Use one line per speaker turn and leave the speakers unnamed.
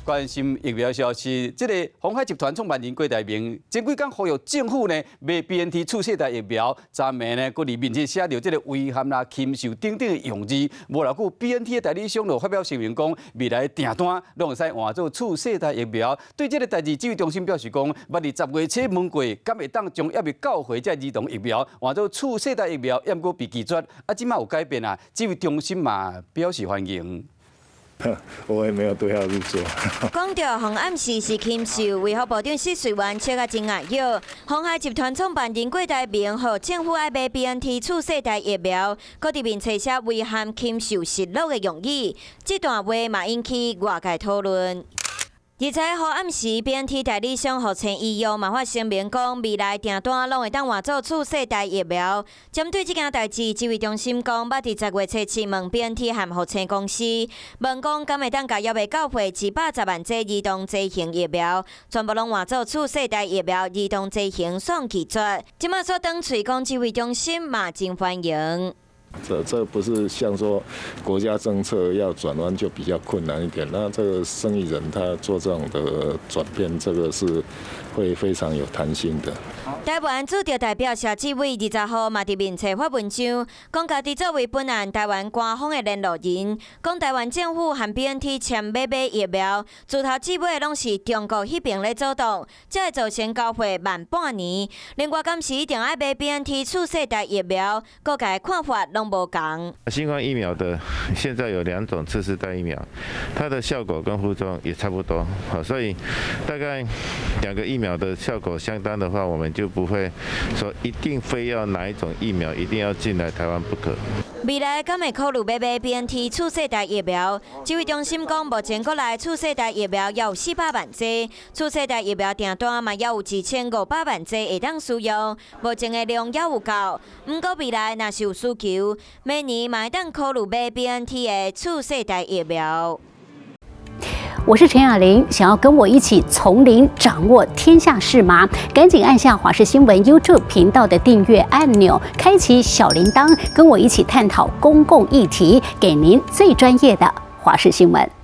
关心疫苗消息，这个鸿海集团创办人郭台铭前几天呼吁政府呢卖 BNT 次世代疫苗，昨暝呢，佮伫面前写着这个遗憾啦、禽兽等等的用字。无偌久 ，BNT 的代理商就发表声明讲，未来订单拢会使换做次世代疫苗。对这个代志，指挥中心表示讲，捌伫10月初问过，敢会当将约9岁这儿童疫苗换做次世代疫苗，也毋过被拒绝。即马有改变啊，指挥中心嘛表示欢迎。
我也没有对号入座。
讲到红暗时是禽兽，卫福部长施瑞元笑甲真压抑。鸿海集团创办人郭台铭和政府爱买 BNT 次世代疫苗，搁伫面册写遗憾禽兽失落的用语，这段话嘛引起外界讨论。20号暗时 ，BNT 代理商和陈医药嘛发声明讲，未来订单拢会当换做次世代疫苗。针对这件代志，指挥中心讲，捌伫10月初7问 BNT 和和陈公司，问讲敢会当甲约9岁110万剂儿童剂型疫苗，全部拢换做次世代疫苗儿童剂型，爽拒绝。即马所等喙讲，指挥中心嘛真欢迎。
这不是像说国家政策要转弯就比较困难一点，那这个生意人他做这种的转变，这个是会非常有弹性的。
台湾驻朝代表谢志伟20号嘛伫面册发文章，讲家己作为本案台湾官方的联络人，讲台湾政府和 BNT 签买疫苗，自头至尾拢是中国迄边咧主动，才会造成交货慢半年。另外，敢是一定爱买 BNT 次世代疫苗，各界看法拢无同。
新冠疫苗的现在有2种次世代疫苗，它的效果跟副作用也差不多，好，所以大概2个疫苗的效果相当的话，我们就不会说一定非要哪一种疫苗一定要进来台湾不可。
未来敢会考虑买 BNT 次世代疫苗？指挥中心讲，目前国内次世代疫苗也有400万剂，次世代疫苗订单嘛也有2500万剂会当使用，目前的量也有够。不过未来若是有需求，明年嘛会当考虑买 BNT 的次世代疫苗。
我是陈雅玲，想要跟我一起从零掌握天下事吗？赶紧按下华视新闻 YouTube 频道的订阅按钮，开启小铃铛，跟我一起探讨公共议题，给您最专业的华视新闻。